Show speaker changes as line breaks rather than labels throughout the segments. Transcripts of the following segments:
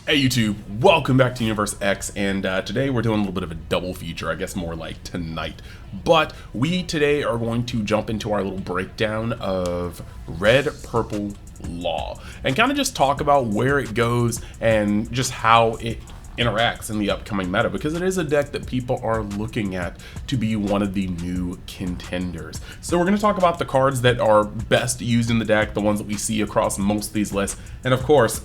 Hey YouTube, welcome back to Universe X, and today we're doing a little bit of a double feature, I guess more like tonight. But we today are going to jump into our little breakdown of Red Purple Law, and kind of just talk about where it goes and just how it interacts in the upcoming meta, because it is a deck that people are looking at to be one of the new contenders. So we're going to talk about the cards that are best used in the deck, the ones that we see across most of these lists, and of course,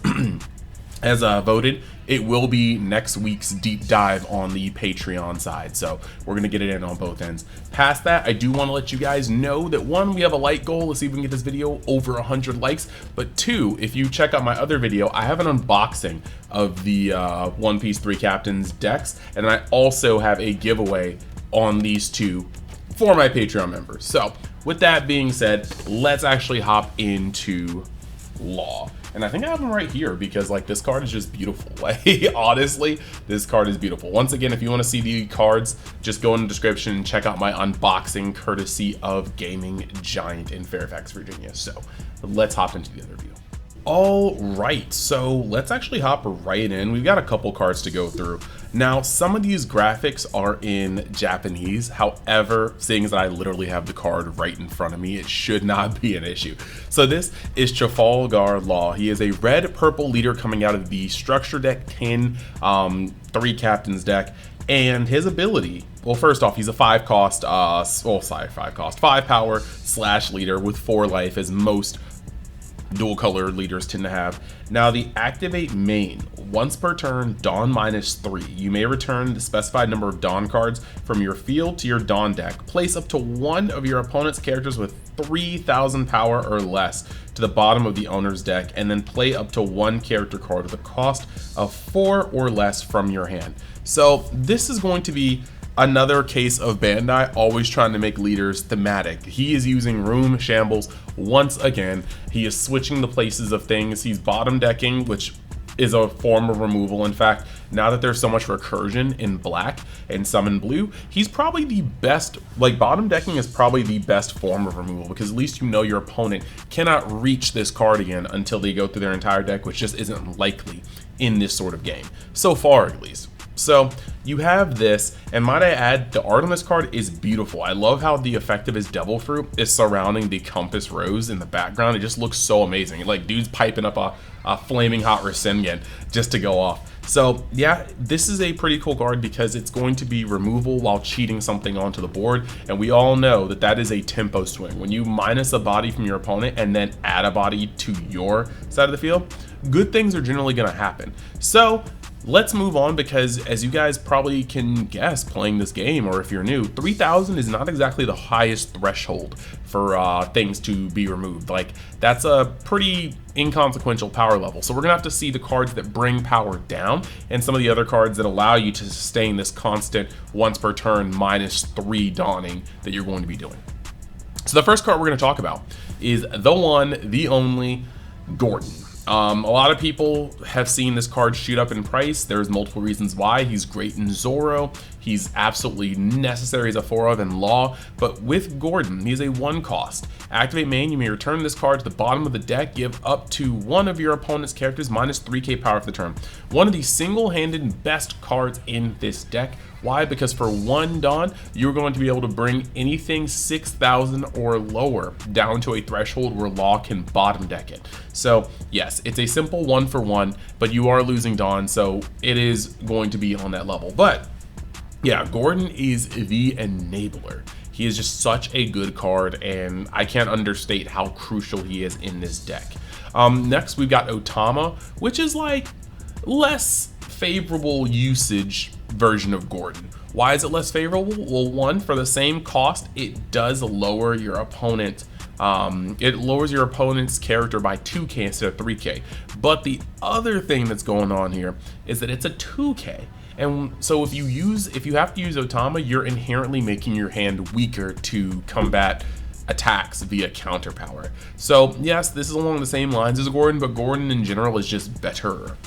as voted, it will be next week's deep dive on the Patreon side, so we're going to get it in on both ends. Past that, I do want to let you guys know that one, we have a like goal. Let's see if we can get this video over 100 likes, but two, if you check out my other video, I have an unboxing of the One Piece 3 Captains decks, and I also have a giveaway on these two for my Patreon members. So with that being said, let's actually hop into Law. And I think I have them right here because like this card is just beautiful. Like honestly, this card is beautiful. Once again, if you want to see the cards, just go in the description and check out my unboxing courtesy of Gaming Giant in Fairfax, Virginia. So let's hop into the other view. All right, so let's actually hop right in. We've got a couple cards to go through. Now, some of these graphics are in Japanese. However, seeing as that I literally have the card right in front of me, it should not be an issue. So this is Trafalgar Law. He is a red-purple leader coming out of the Structure Deck 10 3 Captains deck. And his ability, well, first off, he's a 5 power slash leader with 4 life, as most dual color leaders tend to have. Now the activate main, once per turn, Dawn -3. You may return the specified number of Dawn cards from your field to your Dawn deck. Place up to one of your opponent's characters with 3,000 power or less to the bottom of the owner's deck, and then play up to one character card with a cost of 4 or less from your hand. So this is going to be another case of Bandai always trying to make leaders thematic. He is using Room Shambles once again. He is switching the places of things. He's bottom decking, which is a form of removal. In fact, now that there's so much recursion in black and some in blue, he's probably the best, like bottom decking is probably the best form of removal, because at least you know your opponent cannot reach this card again until they go through their entire deck, which just isn't likely in this sort of game, so far at least. So you have this, and might I add, the art on this card is beautiful. I love how the effect of his Devil Fruit is surrounding the Compass Rose in the background. It just looks so amazing. Like dude's piping up a flaming hot Rasengan just to go off. So yeah, this is a pretty cool card because it's going to be removal while cheating something onto the board, and we all know that that is a tempo swing. When you minus a body from your opponent and then add a body to your side of the field, good things are generally going to happen. So let's move on, because as you guys probably can guess playing this game, or if you're new, 3,000 is not exactly the highest threshold for things to be removed. Like that's a pretty inconsequential power level. So we're gonna have to see the cards that bring power down and some of the other cards that allow you to sustain this constant once per turn -3 dawning that you're going to be doing. So the first card we're gonna talk about is the one, the only, Gordon. A lot of people have seen this card shoot up in price. There's multiple reasons why. He's great in Zoro. He's absolutely necessary as a 4-of in Law. But with Gordon, he's a 1 cost. Activate main, you may return this card to the bottom of the deck. Give up to one of your opponent's characters -3k power for the turn. One of the single-handed best cards in this deck. Why? Because for 1 Dawn, you're going to be able to bring anything 6,000 or lower down to a threshold where Law can bottom deck it. So yes, it's a simple 1-for-1, but you are losing Dawn, so it is going to be on that level. But yeah, Gordon is the enabler. He is just such a good card, and I can't understate how crucial he is in this deck. Next, we've got Otama, which is like less favorable usage version of Gordon. Why is it less favorable? Well, one, for the same cost, it does lower your opponent. It lowers your opponent's character by 2k instead of 3k. But the other thing that's going on here is that it's a 2k. And so if you have to use Otama, you're inherently making your hand weaker to combat attacks via counter power. So yes, this is along the same lines as Gordon, but Gordon in general is just better.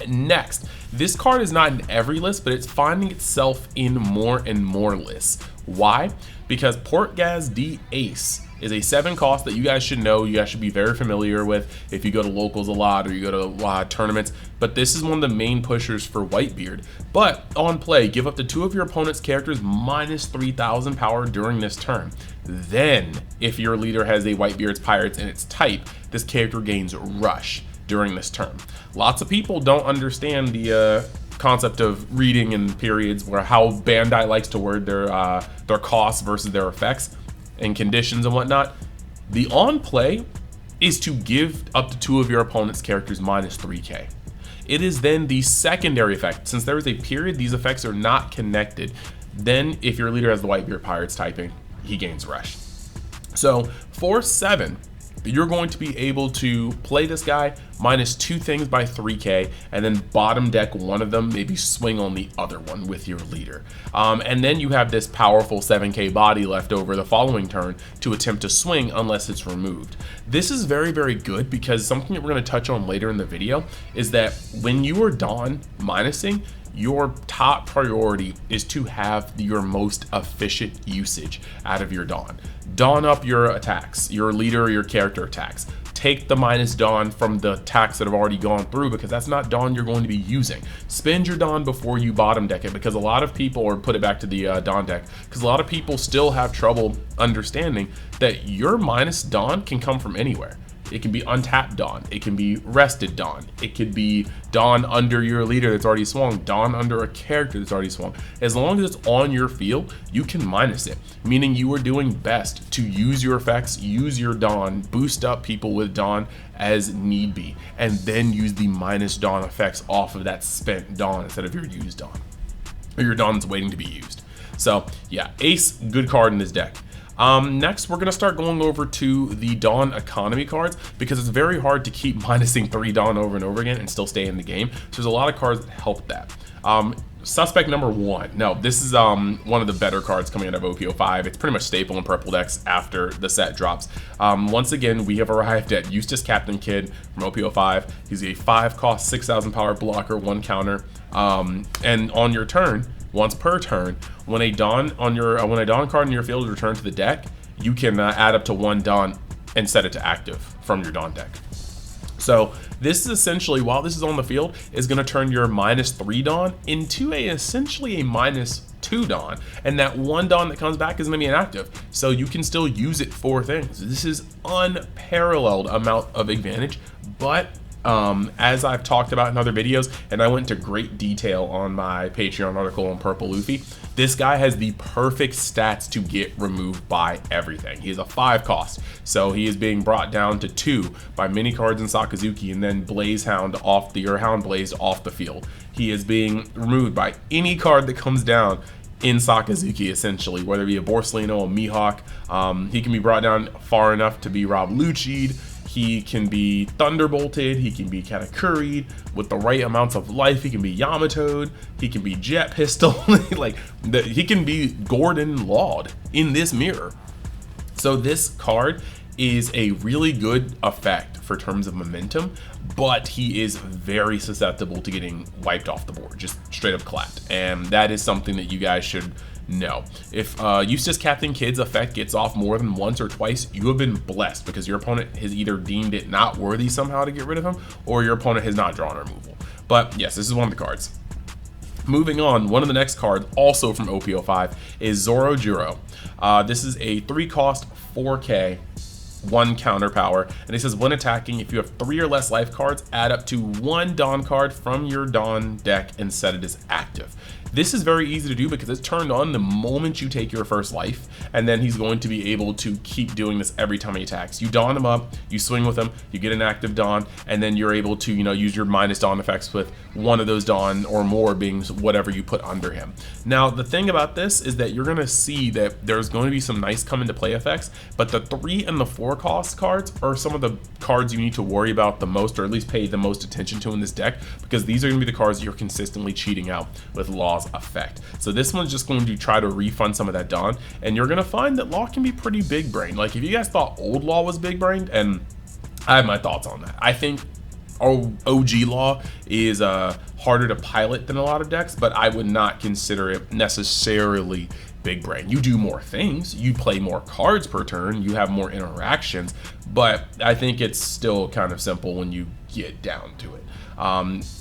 Next, this card is not in every list, but it's finding itself in more and more lists. Why? Because Portgas D Ace is a 7 cost that you guys should know, you guys should be very familiar with if you go to locals a lot or you go to a lot of tournaments, but this is one of the main pushers for Whitebeard. But on play, give up to 2 of your opponent's characters minus 3,000 power during this turn. Then, if your leader has a Whitebeard's Pirates in its type, this character gains Rush during this turn. Lots of people don't understand the concept of reading in periods where how Bandai likes to word their costs versus their effects and conditions and whatnot. The on play is to give up to 2 of your opponent's characters minus 3k. It is then the secondary effect. Since there is a period, these effects are not connected. Then if your leader has the Whitebeard Pirates typing, he gains Rush. So for 7, you're going to be able to play this guy minus 2 things by 3k, and then bottom deck one of them, maybe swing on the other one with your leader. And then you have this powerful 7k body left over the following turn to attempt to swing unless it's removed. This is very, very good because something that we're going to touch on later in the video is that when you are Dawn minusing, your top priority is to have your most efficient usage out of your Dawn. Dawn up your attacks, your leader or your character attacks. Take the minus Dawn from the attacks that have already gone through because that's not Dawn you're going to be using. Spend your Dawn before you bottom deck it because a lot of people, or put it back to the Dawn deck, because a lot of people still have trouble understanding that your minus Dawn can come from anywhere. It can be untapped Dawn, it can be rested Dawn, it could be Dawn under your leader that's already swung, Dawn under a character that's already swung. As long as it's on your field, you can minus it, meaning you are doing best to use your effects, use your Dawn, boost up people with Dawn as need be, and then use the minus Dawn effects off of that spent Dawn instead of your used Dawn, or your Dawn that's waiting to be used. So yeah, Ace, good card in this deck. Next, we're going to start going over to the Dawn economy cards because it's very hard to keep minusing 3 Dawn over and over again and still stay in the game. So there's a lot of cards that help that. Suspect number 1. No, this is one of the better cards coming out of OPO5. It's pretty much staple in purple decks after the set drops. Once again, we have arrived at Eustace Captain Kidd from OPO5. He's a 5 cost, 6,000 power blocker, 1 counter. And on your turn, once per turn, when a Dawn card in your field is returned to the deck, you can add up to 1 Dawn and set it to active from your Dawn deck. So this is essentially, while this is on the field, is going to turn your minus 3 Dawn into essentially a minus 2 Dawn, and that 1 Dawn that comes back is going to be inactive, so you can still use it for things. This is unparalleled amount of advantage, but as I've talked about in other videos, and I went into great detail on my Patreon article on Purple Luffy, this guy has the perfect stats to get removed by everything. He is a 5 cost, so he is being brought down to 2 by mini cards in Sakazuki, and then Blaze Hound off the, or Hound Blaze off the field. He is being removed by any card that comes down in Sakazuki, essentially, whether it be a Borsalino, a Mihawk. He can be brought down far enough to be Rob Lucid. He can be Thunderbolted, he can be Katakuri'd with the right amounts of life, he can be Yamato'd, he can be Jet Pistol, he can be Gordon Lawed in this mirror. So this card is a really good effect for terms of momentum, but he is very susceptible to getting wiped off the board, just straight up clapped. And that is something that you guys should know. If Eustace Captain Kidd's effect gets off more than once or twice, you have been blessed because your opponent has either deemed it not worthy somehow to get rid of him, or your opponent has not drawn removal. But yes, this is one of the cards. Moving on, one of the next cards, also from OPO5, is Zoro Juro. This is a 3 cost, 4k, 1 counter power, and it says when attacking, if you have 3 or less life cards, add up to 1 Dawn card from your Dawn deck and set it as active. This is very easy to do because it's turned on the moment you take your first life, and then he's going to be able to keep doing this every time he attacks. You Dawn him up, you swing with him, you get an active Dawn, and then you're able to, use your minus Dawn effects with one of those Dawn or more being whatever you put under him. Now, the thing about this is that you're going to see that there's going to be some nice come into play effects, but the 3 and the 4 cost cards are some of the cards you need to worry about the most, or at least pay the most attention to in this deck, because these are going to be the cards you're consistently cheating out with Law's effect. So this one's just going to try to refund some of that Dawn, and you're going to find that Law can be pretty big brained. Like, if you guys thought old Law was big brained, and I have my thoughts on that. I think OG Law is harder to pilot than a lot of decks, but I would not consider it necessarily big brain. You do more things, you play more cards per turn, you have more interactions, but I think it's still kind of simple when you get down to it.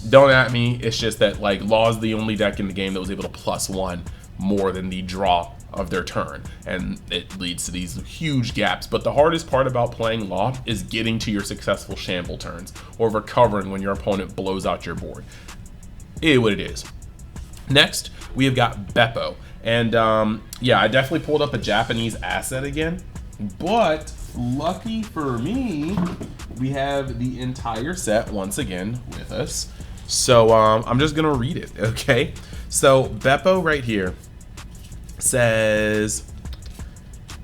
Don't at me, it's just that like Law is the only deck in the game that was able to +1 more than the draw of their turn, and it leads to these huge gaps. But the hardest part about playing Law is getting to your successful shamble turns or recovering when your opponent blows out your board. It is what it is. Next, we have got Beppo, and yeah, I definitely pulled up a Japanese asset again, but lucky for me, we have the entire set once again with us. So I'm just gonna read it, okay? So Beppo right here says,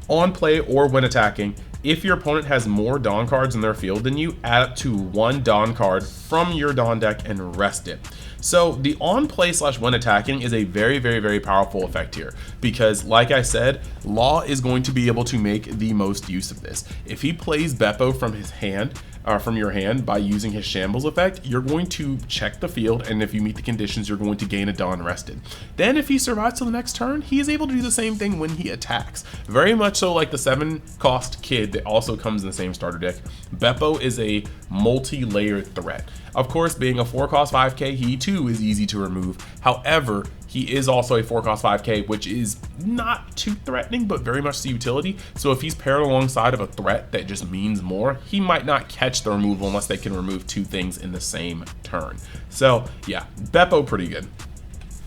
on play or when attacking, if your opponent has more Dawn cards in their field than you, add up to 1 Dawn card from your Dawn deck and rest it. So the on play / when attacking is a very, very, very powerful effect here, because like I said, Law is going to be able to make the most use of this. If he plays Beppo from his hand, from your hand by using his Shambles effect, you're going to check the field, and if you meet the conditions, you're going to gain a Dawn rested. Then if he survives to the next turn, he is able to do the same thing when he attacks. Very much so like the 7-cost kid that also comes in the same starter deck. Beppo is a multi-layered threat. Of course, being a 4-cost 5k, he too is easy to remove. However, he is also a 4-cost 5k, which is not too threatening, but very much the utility. So if he's paired alongside of a threat that just means more, he might not catch the removal unless they can remove 2 things in the same turn. So yeah, Beppo pretty good.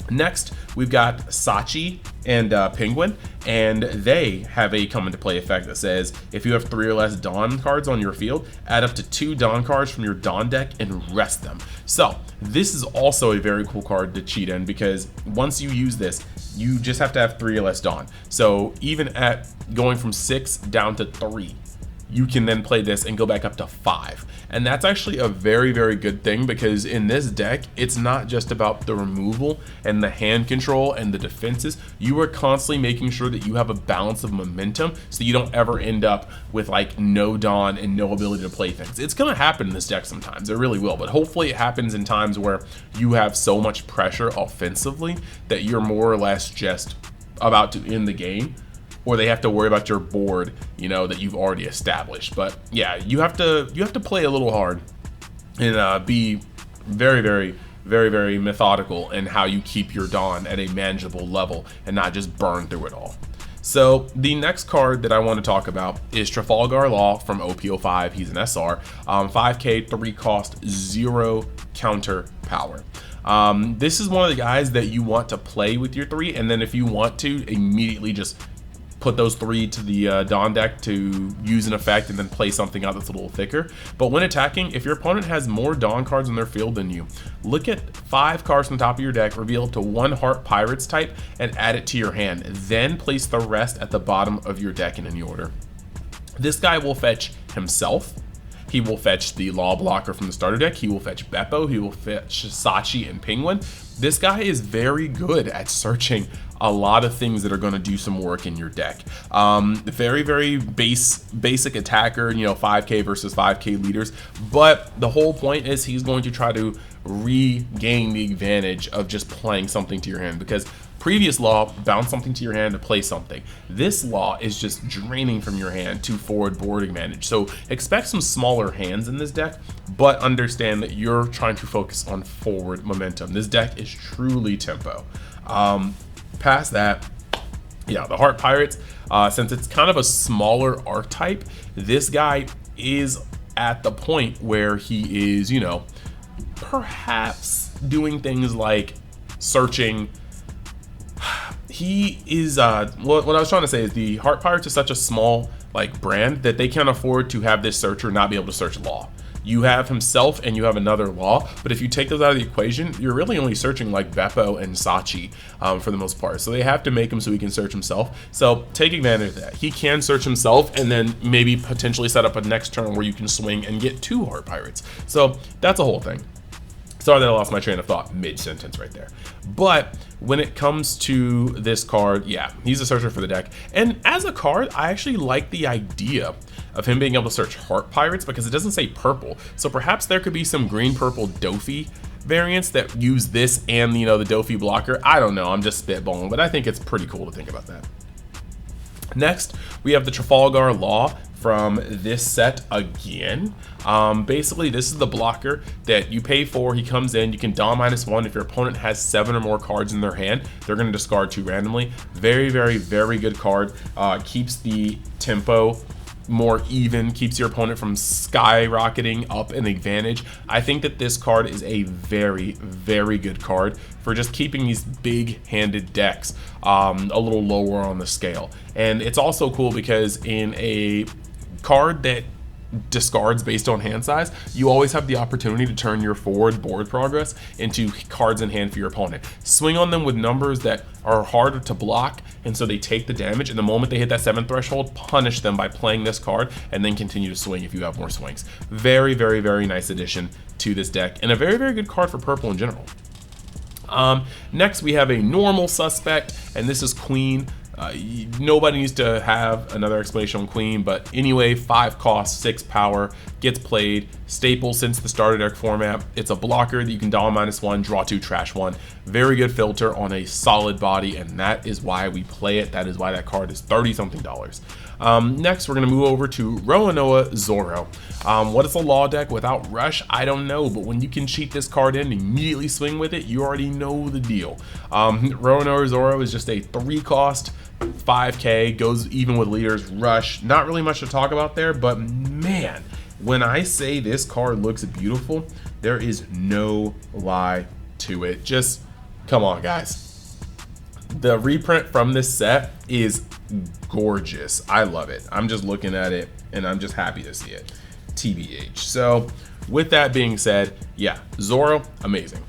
Next, we've got Sachi and Penguin, and they have a come into play effect that says if you have 3 or less Dawn cards on your field, add up to 2 Dawn cards from your Dawn deck and rest them. So this is also a very cool card to cheat in, because once you use this, you just have to have 3 or less Dawn. So even at going from 6 down to 3, you can then play this and go back up to 5. And that's actually a very, very good thing, because in this deck, it's not just about the removal and the hand control and the defenses. You are constantly making sure that you have a balance of momentum so you don't ever end up with like no Dawn and no ability to play things. It's going to happen in this deck sometimes, it really will, but hopefully it happens in times where you have so much pressure offensively that you're more or less just about to end the game, or they have to worry about your board, you know, that you've already established. But yeah, you have to play a little hard and be very, very, very, very methodical in how you keep your Dawn at a manageable level and not just burn through it all. So the next card that I want to talk about is Trafalgar Law from OP05. He's an SR, 5k, 3 cost, 0 counter power. This is one of the guys that you want to play with your 3, and then if you want to, immediately just put those 3 to the Dawn deck to use an effect and then play something out that's a little thicker. But when attacking, if your opponent has more Dawn cards in their field than you, look at 5 cards from the top of your deck, reveal up to 1 Heart Pirates type, and add it to your hand. Then place the rest at the bottom of your deck in any order. This guy will fetch himself. He will fetch the Law blocker from the starter deck. He will fetch Beppo. He will fetch Sachi and Penguin. This guy is very good at searching a lot of things that are going to do some work in your deck. Very, very basic attacker, you know, 5k versus 5k leaders. But the whole point is he's going to try to regain the advantage of just playing something to your hand, because previous Law bounce something to your hand to play something. This Law is just draining from your hand to forward board advantage. So expect some smaller hands in this deck, but understand that you're trying to focus on forward momentum. This deck is truly tempo. Past that, yeah, the Heart Pirates, since it's kind of a smaller archetype, this guy is at the point where he is, you know, perhaps doing things like searching. He is what I was trying to say is the Heart Pirates is such a small like brand that they can't afford to have this searcher not be able to search Law. You have himself and you have another Law, but if you take those out of the equation, you're really only searching like Beppo and Sachi for the most part. So they have to make him so he can search himself. So take advantage of that. He can search himself and then maybe potentially set up a next turn where you can swing and get 2 Heart Pirates. So that's a whole thing. Sorry that I lost my train of thought mid-sentence right there. But when it comes to this card, yeah, he's a searcher for the deck. And as a card, I actually like the idea of him being able to search Heart Pirates because it doesn't say purple. So perhaps there could be some green-purple Dofi variants that use this and, you know, the Dofi blocker. I don't know, I'm just spitballing, but I think it's pretty cool to think about that. Next, we have the Trafalgar Law from this set again. Basically, this is the blocker that you pay for. He comes in, you can Dawn -1. If your opponent has 7 or more cards in their hand, they're going to discard 2 randomly. Very, very, very good card. Keeps the tempo more even, keeps your opponent from skyrocketing up an advantage. I think that this card is a very, very good card for just keeping these big-handed decks a little lower on the scale. And it's also cool because in a card that discards based on hand size, you always have the opportunity to turn your forward board progress into cards in hand for your opponent. Swing on them with numbers that are harder to block, and so they take the damage, and the moment they hit that 7 threshold, punish them by playing this card and then continue to swing if you have more swings. Very, very, very nice addition to this deck, and a very, very good card for purple in general. Next, we have a normal suspect, and this is Queen. Nobody needs to have another explanation on Queen, but anyway, 5 cost, 6 power, gets played, staple since the starter deck format. It's a blocker that you can Dawn -1, draw 2, trash 1. Very good filter on a solid body, and that is why we play it. That is why that card is $30-something. Next, we're going to move over to Roronoa Zoro. What is a law deck without Rush? I don't know, but when you can cheat this card in and immediately swing with it, you already know the deal. Roronoa Zoro is just a 3 cost, 5k, goes even with leaders. Rush, not really much to talk about there, but man, when I say this card looks beautiful, there is no lie to it. Just come on, guys. The reprint from this set is gorgeous. I love it. I'm just looking at it and I'm just happy to see it. TBH. So with that being said, yeah, Zoro, amazing.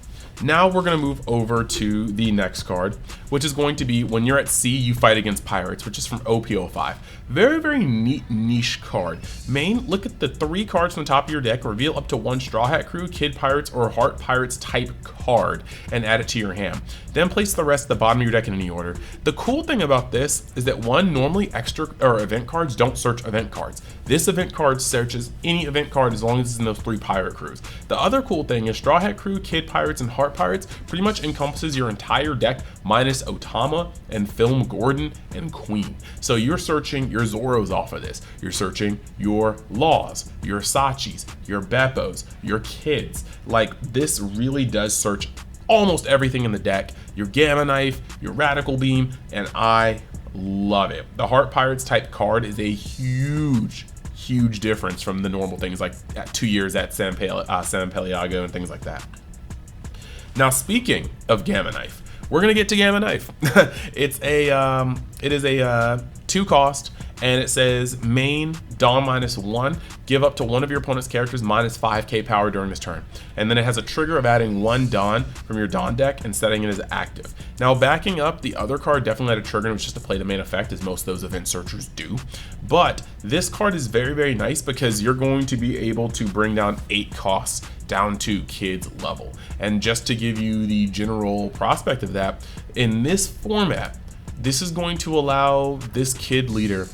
Now we're going to move over to the next card, which is going to be when you're at sea, you fight against pirates, which is from OP05. Very, very neat niche card. Main, look at the 3 cards from the top of your deck, reveal up to 1 Straw Hat Crew, Kid Pirates, or Heart Pirates type card, and add it to your hand. Then place the rest at the bottom of your deck in any order. The cool thing about this is that normally extra or event cards don't search event cards. This event card searches any event card as long as it's in those 3 pirate crews. The other cool thing is Straw Hat Crew, Kid Pirates, and Heart Pirates pretty much encompasses your entire deck minus Otama and Film Gordon and Queen. So you're searching your Zoros off of this. You're searching your Laws, your Sachis, your Beppos, your Kids. Like, this really does search almost everything in the deck. Your Gamma Knife, your Radical Beam, and I love it. The Heart Pirates type card is a huge difference from the normal things like 2 years at San Pelago and things like that. Now, speaking of Gamma Knife, we're gonna get to Gamma Knife. It is a 2 cost, and it says main Dawn -1, give up to one of your opponent's characters minus 5k power during this turn. And then it has a trigger of adding 1 Dawn from your Dawn deck and setting it as active. Now, backing up, the other card definitely had a trigger, and it was just to play the main effect, as most of those event searchers do. But this card is very, very nice because you're going to be able to bring down 8 costs down to Kids level. And just to give you the general prospect of that, in this format, this is going to allow this Kid leader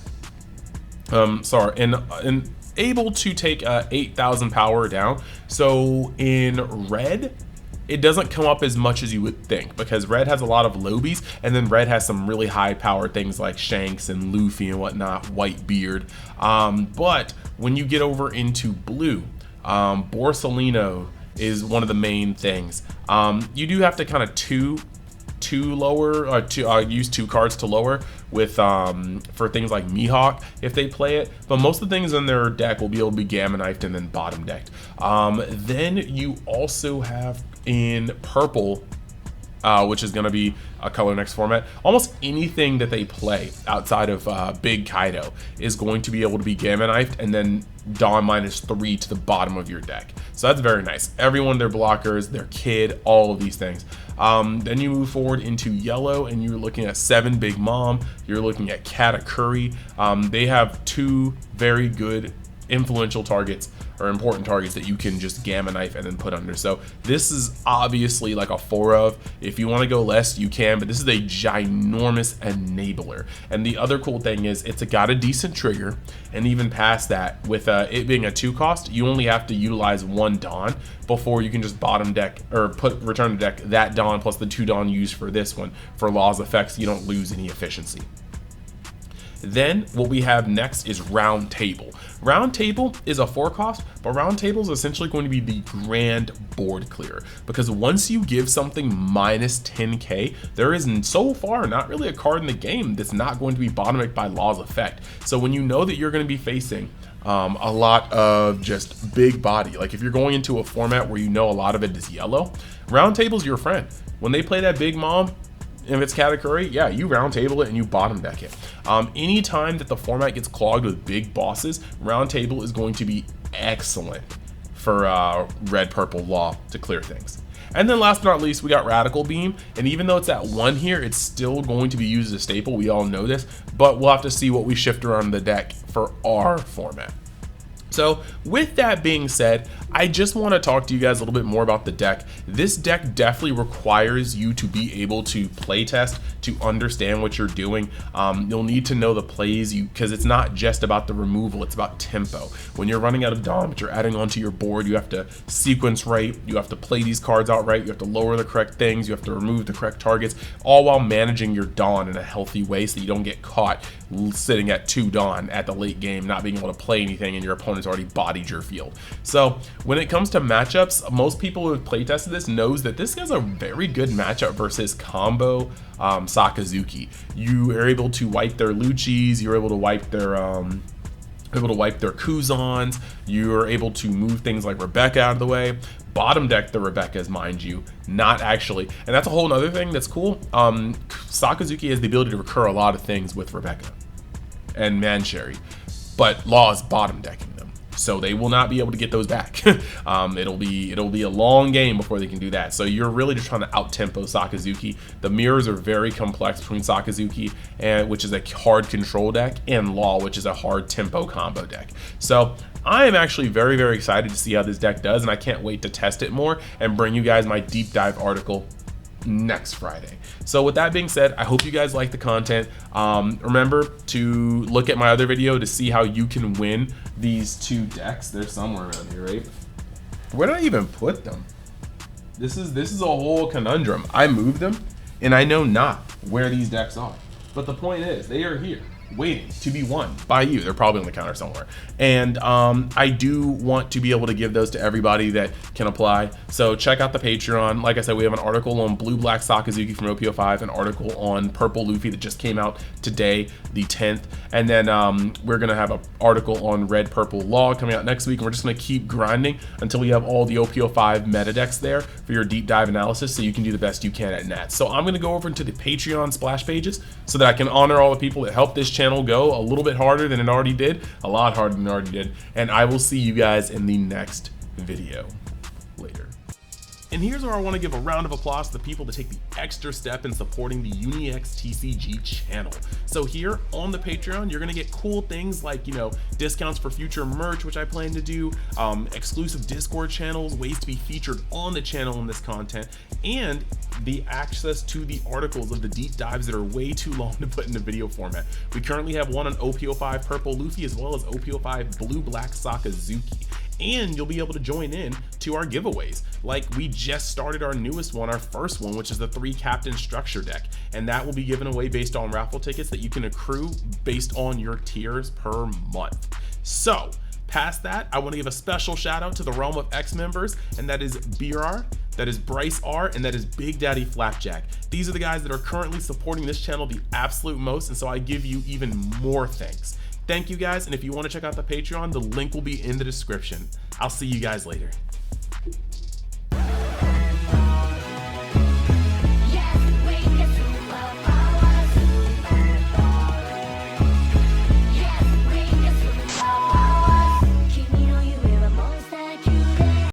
and able to take 8,000 power down. So in red, it doesn't come up as much as you would think, because red has a lot of lobies, and then red has some really high power things like Shanks and Luffy and whatnot, Whitebeard. But when you get over into blue, Borsalino is one of the main things. You do have to kind of use 2 cards to lower with for things like Mihawk if they play it, but most of the things in their deck will be able to be Gamma Knifed and then bottom decked. Then you also have in purple, which is going to be a color next format, almost anything that they play outside of Big Kaido is going to be able to be Gamma Knifed and then Dawn -3 to the bottom of your deck. So that's very nice. Every one of their blockers, their Kid, all of these things. Then you move forward into yellow, and you're looking at 7 Big Mom. You're looking at Katakuri. They have 2 very good influential targets or important targets that you can just gamma knife and then put under. So this is obviously like a 4 of. If you want to go less, you can, but this is a ginormous enabler. And the other cool thing is it's got a decent trigger, and even past that, with it being a 2 cost, you only have to utilize 1 Dawn before you can just bottom deck or return to deck that Dawn plus the 2 Dawn used for this one for Law's effects. You don't lose any efficiency. Then what we have next is Round Table. Round Table is a 4 cost, but Round Table is essentially going to be the grand board clearer, because once you give something minus 10k, there is so far not really a card in the game that's not going to be bottom-decked by Law's effect. So when you know that you're going to be facing a lot of just big body, like if you're going into a format where you know a lot of it is yellow, Round Table's your friend. When they play that big mom, if it's Katakuri, yeah, you round table it and you bottom deck it. Anytime that the format gets clogged with big bosses, Round Table is going to be excellent for red purple Law to clear things. And then last but not least, we got Radical Beam, and even though it's at 1 here, it's still going to be used as a staple. We all know this, but we'll have to see what we shift around the deck for our format. So with that being said, I just want to talk to you guys a little bit more about the deck. This deck definitely requires you to be able to play test, to understand what you're doing. You'll need to know the plays, because it's not just about the removal, it's about tempo. When you're running out of Dawn, but you're adding onto your board, you have to sequence right, you have to play these cards out right, you have to lower the correct things, you have to remove the correct targets, all while managing your Dawn in a healthy way so you don't get caught sitting at 2 Dawn at the late game, not being able to play anything and your opponent's already bodied your field. So when it comes to matchups, most people who have playtested this knows that this is a very good matchup versus combo Sakazuki. You are able to wipe their Luchis, you're able to wipe their Kuzans, you're able to move things like Rebecca out of the way, bottom deck the Rebecca's, mind you, not actually. And that's a whole other thing that's cool. Sakazuki has the ability to recur a lot of things with Rebecca and Mancherry, but Law is bottom decking them, so they will not be able to get those back. It'll be a long game before they can do that. So you're really just trying to out-tempo Sakazuki. The mirrors are very complex between Sakazuki, which is a hard control deck, and Law, which is a hard tempo combo deck. So I am actually very, very excited to see how this deck does, and I can't wait to test it more and bring you guys my deep dive article next Friday. So with that being said, I hope you guys like the content. Remember to look at my other video to see how you can win these 2 decks. They're somewhere around here, right? Where did I even put them? This is a whole conundrum. I moved them and I know not where these decks are, but the point is they are here waiting to be won by you. They're probably on the counter somewhere, and I do want to be able to give those to everybody that can apply. So check out the Patreon. Like I said, we have an article on blue black Sakazuki from OPO5, an article on purple Luffy that just came out today, the 10th, and then we're gonna have an article on red purple Law coming out next week, and we're just gonna keep grinding until we have all the OPO5 meta decks there for your deep dive analysis, so you can do the best you can at Nats. So I'm gonna go over into the Patreon splash pages so that I can honor all the people that helped this channel go a little bit harder than it already did, a lot harder than it already did, and I will see you guys in the next video. Later. And here's where I want to give a round of applause to the people that take the extra step in supporting the UniX TCG channel. So here on the Patreon, you're going to get cool things like, you know, discounts for future merch, which I plan to do, exclusive Discord channels, ways to be featured on the channel in this content, and the access to the articles of the deep dives that are way too long to put in the video format. We currently have one on OPO5 Purple Luffy as well as OPO5 Blue Black Sakazuki. And you'll be able to join in to our giveaways. Like we just started our newest one, our first one, which is the 3 captain structure deck. And that will be given away based on raffle tickets that you can accrue based on your tiers per month. So past that, I want to give a special shout out to the Realm of X members, and that is BR, that is Bryce R, and that is Big Daddy Flapjack. These are the guys that are currently supporting this channel the absolute most, and so I give you even more thanks. Thank you guys, and if you want to check out the Patreon, the link will be in the description. I'll see you guys later.